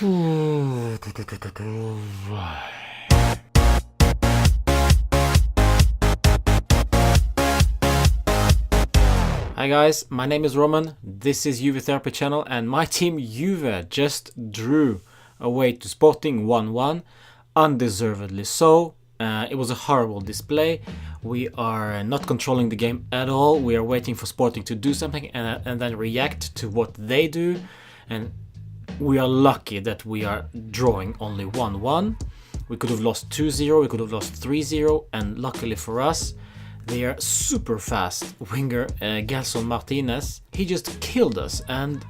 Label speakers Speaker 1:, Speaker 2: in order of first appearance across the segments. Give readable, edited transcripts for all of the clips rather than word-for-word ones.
Speaker 1: Hi guys, my name is Roman, this is Juve Therapy channel, and my team Juve just drew away to Sporting 1-1, undeservedly so. It was a horrible display. We are not controlling the game at all. We are waiting for Sporting to do something and then react to what they do, and we are lucky that we are drawing only 1-1. We could have lost 2-0, we could have lost 3-0, and luckily for us, their super fast winger Gelson Martinez, he just killed us, and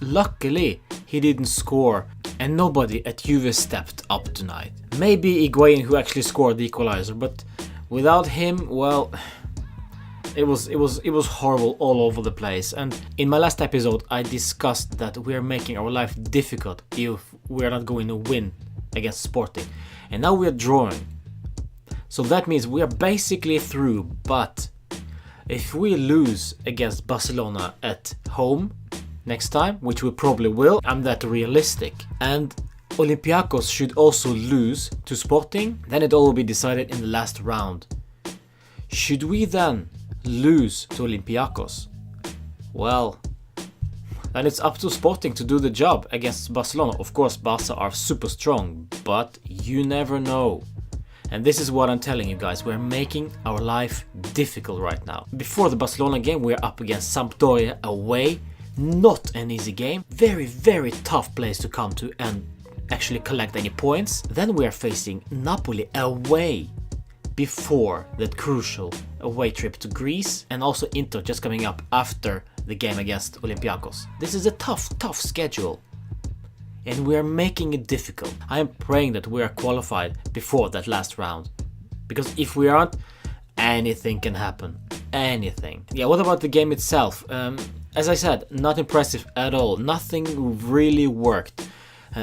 Speaker 1: luckily he didn't score, and nobody at Juve stepped up tonight. Maybe Higuain, who actually scored the equalizer, but without him, well, it was horrible all over the place. And in my last episode I discussed that we are making our life difficult if we are not going to win against Sporting, and now we are drawing. So that means we are basically through, but if we lose against Barcelona at home next time, which we probably will, I'm that realistic, and Olympiacos should also lose to Sporting, then it all will be decided in the last round. Should we then lose to Olympiacos? Well, then it's up to Sporting to do the job against Barcelona. Of course, Barca are super strong, but you never know. And this is what I'm telling you guys, we're making our life difficult right now. Before the Barcelona game, we're up against Sampdoria away. Not an easy game. Very, very tough place to come to and actually collect any points. Then we are facing Napoli away before that crucial away trip to Greece, and also Inter just coming up after the game against Olympiacos. This is a tough schedule, and we are making it difficult. I am praying that we are qualified before that last round, because if we aren't, anything can happen. Anything. Yeah, what about the game itself? As I said, not impressive at all. Nothing really worked.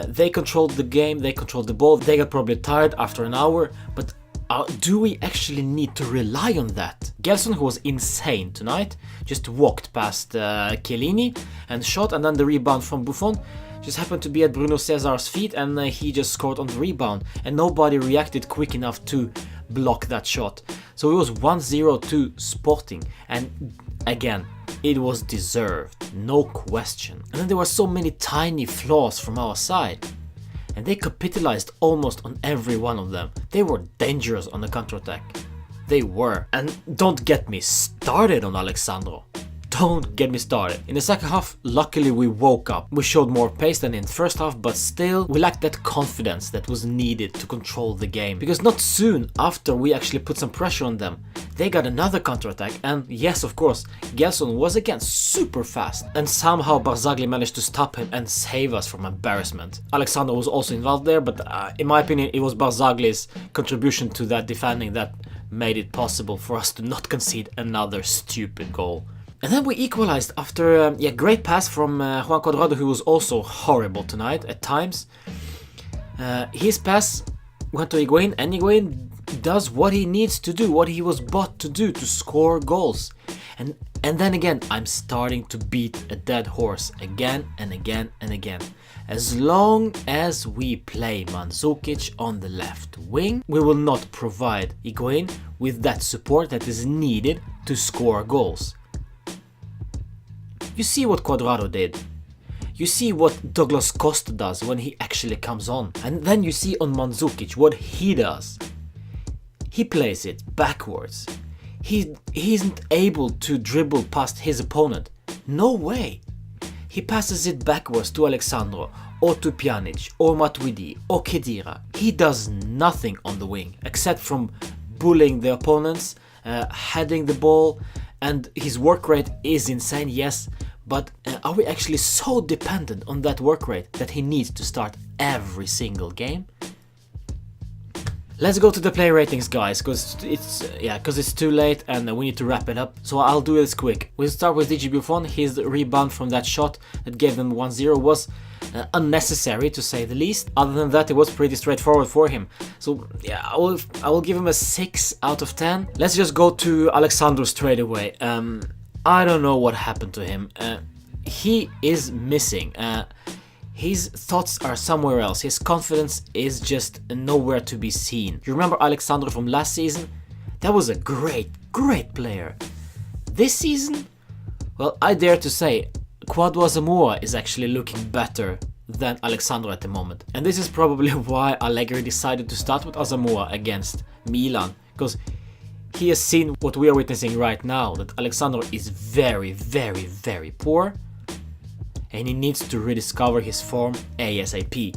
Speaker 1: They controlled the game, they controlled the ball, they got probably tired after an hour, but do we actually need to rely on that? Gelson, who was insane tonight, just walked past Chiellini and shot, and then the rebound from Buffon just happened to be at Bruno Cesar's feet, and he just scored on the rebound, and nobody reacted quick enough to block that shot. So it was 1-0 to Sporting, and again, it was deserved, no question. And then there were so many tiny flaws from our side, and they capitalized almost on every one of them. They were dangerous on the counterattack. They were. And don't get me started on Alexandro. Don't get me started. In the second half, luckily we woke up. We showed more pace than in the first half, but still we lacked that confidence that was needed to control the game. Because not soon after we actually put some pressure on them, they got another counterattack, and yes, of course, Gelson was again super fast, and somehow Barzagli managed to stop him and save us from embarrassment. Alexandro was also involved there, but in my opinion it was Barzagli's contribution to that defending that made it possible for us to not concede another stupid goal. And then we equalized after a great pass from Juan Cuadrado, who was also horrible tonight at times. His pass went to Higuain, and Higuain does what he needs to do, what he was bought to do, to score goals. And then again, I'm starting to beat a dead horse again and again and again. As long as we play Mandzukic on the left wing, we will not provide Higuain with that support that is needed to score goals. You see what Cuadrado did. You see what Douglas Costa does when he actually comes on. And then you see on Mandzukic what he does. He plays it backwards. He isn't able to dribble past his opponent. No way. He passes it backwards to Alexandro, or to Pjanic, or Matuidi, or Khedira. He does nothing on the wing, except from bullying the opponents, heading the ball, and his work rate is insane, yes, but are we actually so dependent on that work rate that he needs to start every single game? Let's go to the play ratings, guys, because it's too late and we need to wrap it up. So I'll do this quick. We'll start with DJ Buffon. His rebound from that shot that gave them 1-0 was unnecessary, to say the least. Other than that, it was pretty straightforward for him. So yeah, I will give him a 6 out of 10. Let's just go to Alexandro straight away. I don't know what happened to him. He is missing. His thoughts are somewhere else. His confidence is just nowhere to be seen. You remember Alexandro from last season? That was a great player. This season, well, I dare to say Kwadwo Asamoah is actually looking better than Alexandro at the moment. And this is probably why Allegri decided to start with Asamoah against Milan, because he has seen what we are witnessing right now, that Alexandro is very poor, and he needs to rediscover his form ASAP.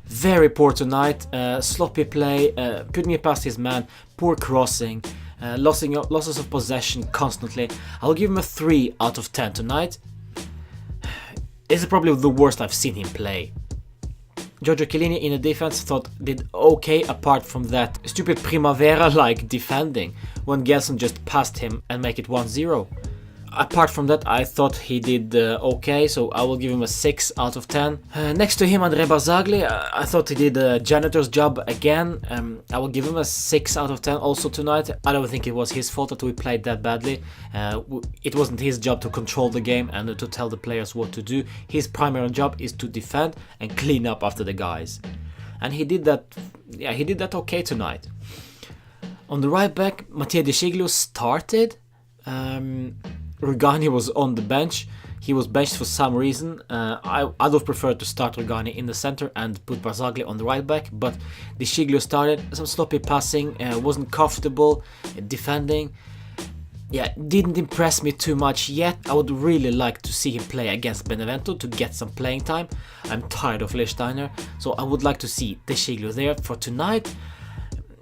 Speaker 1: Very poor tonight, sloppy play, putting it past his man, poor crossing, losses of possession constantly. I'll give him a 3 out of 10 tonight. This is probably the worst I've seen him play. Giorgio Chiellini in the defense did okay apart from that stupid Primavera-like defending when Gelson just passed him and make it 1-0. Apart from that, I thought he did okay, so I will give him a 6 out of 10. Next to him, Andrea Barzagli, I thought he did a janitor's job again. I will give him a 6 out of 10 also tonight. I don't think it was his fault that we played that badly. It wasn't his job to control the game and to tell the players what to do. His primary job is to defend and clean up after the guys. And he did that, yeah, he did that okay tonight. On the right back, Mattia De Sciglio started. Rugani was on the bench. He was benched for some reason. I'd have preferred to start Rugani in the center and put Barzagli on the right back, but De Sciglio started. Some sloppy passing, wasn't comfortable defending. Yeah, didn't impress me too much yet. I would really like to see him play against Benevento to get some playing time. I'm tired of Lichtsteiner, so I would like to see De Sciglio there for tonight.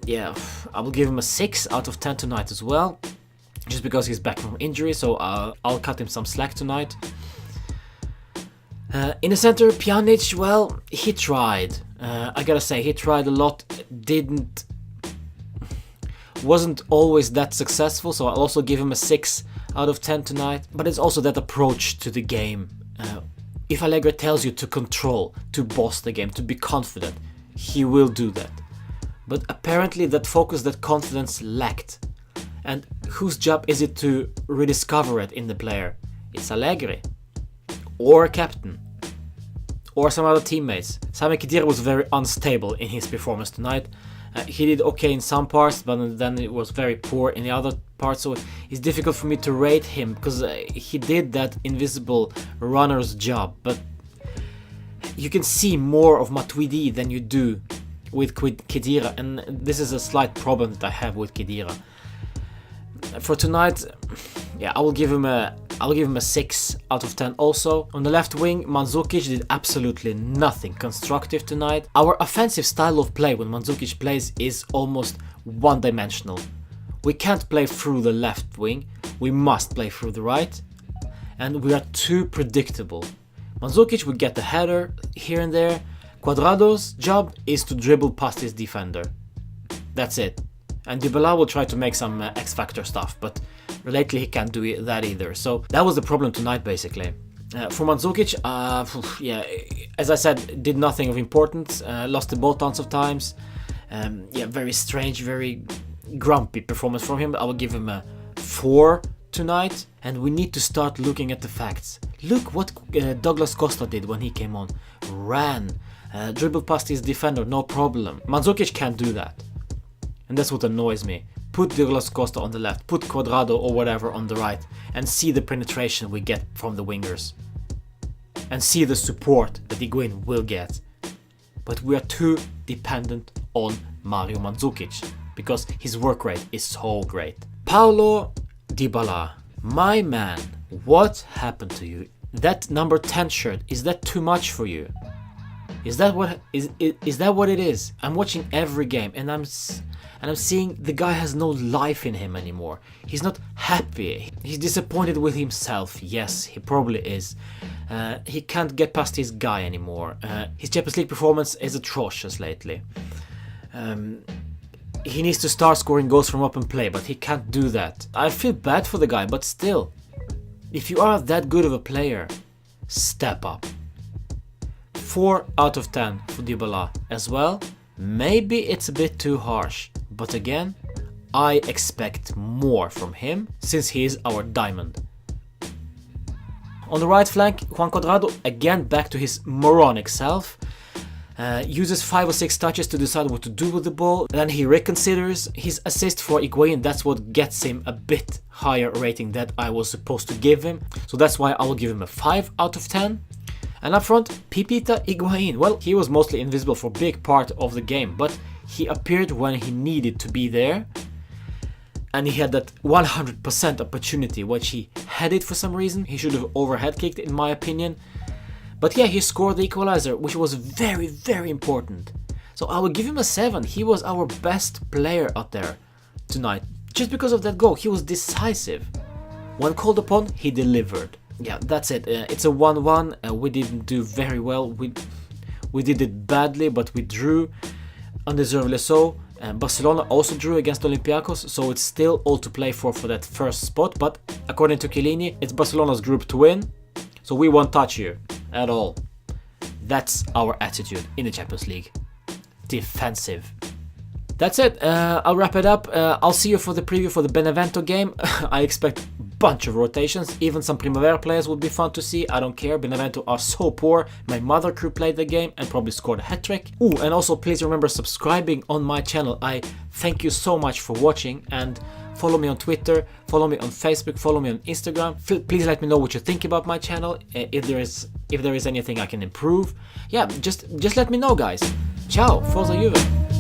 Speaker 1: Yeah, I will give him a 6 out of 10 tonight as well. Just because he's back from injury, so I'll cut him some slack tonight. In the center, Pjanic, well, he tried. I gotta say, he tried a lot, wasn't always that successful, so I'll also give him a 6 out of 10 tonight. But it's also that approach to the game. If Allegri tells you to control, to boss the game, to be confident, he will do that. But apparently that focus, that confidence lacked. And whose job is it to rediscover it in the player? It's Allegri, or a captain, or some other teammates. Sami Khedira was very unstable in his performance tonight. He did okay in some parts, but then it was very poor in the other parts, so it's difficult for me to rate him, because he did that invisible runner's job, but you can see more of Matuidi than you do with Khedira, and this is a slight problem that I have with Khedira. For tonight, yeah, I will give him a 6 out of 10 also. On the left wing, Mandzukic did absolutely nothing constructive tonight. Our offensive style of play when Mandzukic plays is almost one-dimensional. We can't play through the left wing, we must play through the right, and we are too predictable. Mandzukic will get the header here and there. Cuadrado's job is to dribble past his defender. That's it. And Dybala will try to make some X-Factor stuff, but lately he can't do that either. So that was the problem tonight, basically. For Mandzukic, yeah, as I said, did nothing of importance. Lost the ball tons of times. Yeah, very strange, very grumpy performance from him. I will give him a 4 tonight. And we need to start looking at the facts. Look what Douglas Costa did when he came on. Ran, dribbled past his defender, no problem. Mandzukic can't do that. And that's what annoys me. Put Douglas Costa on the left, put Cuadrado or whatever on the right, and see the penetration we get from the wingers. And see the support that Higuain will get. But we are too dependent on Mario Mandzukic, because his work rate is so great. Paulo Dybala, my man, what happened to you? That number 10 shirt, is that too much for you? Is that what it is? I'm watching every game and I'm seeing the guy has no life in him anymore. He's not happy. He's disappointed with himself. Yes, he probably is. He can't get past his guy anymore. His Champions League performance is atrocious lately. He needs to start scoring goals from open play, but he can't do that. I feel bad for the guy, but still. If you are that good of a player, step up. 4 out of 10 for Dybala as well. Maybe it's a bit too harsh, but again, I expect more from him since he is our diamond. On the right flank, Juan Cuadrado, again back to his moronic self. Uses 5 or 6 touches to decide what to do with the ball. Then he reconsiders his assist for Higuain. That's what gets him a bit higher rating that I was supposed to give him. So that's why I will give him a 5 out of 10. And up front, Pipita Higuain. Well, he was mostly invisible for a big part of the game, but he appeared when he needed to be there. And he had that 100% opportunity, which he headed for some reason. He should have overhead kicked, in my opinion. But yeah, he scored the equalizer, which was very, very important. So I will give him a 7. He was our best player out there tonight. Just because of that goal, he was decisive. When called upon, he delivered. Yeah, that's it. It's a 1-1. We didn't do very well. We did it badly, but we drew. Undeservedly so. Barcelona also drew against Olympiacos, so it's still all to play for that first spot. But according to Chiellini, it's Barcelona's group to win. So we won't touch you at all. That's our attitude in the Champions League. Defensive. That's it. I'll wrap it up. I'll see you for the preview for the Benevento game. I expect a bunch of rotations. Even some Primavera players would be fun to see. I don't care. Benevento are so poor. My mother crew played the game and probably scored a hat-trick. Ooh, and also please remember subscribing on my channel. I thank you so much for watching, and follow me on Twitter, follow me on Facebook, follow me on Instagram. Please let me know what you think about my channel. If there is anything I can improve. Yeah, just let me know, guys. Ciao, Forza Juve.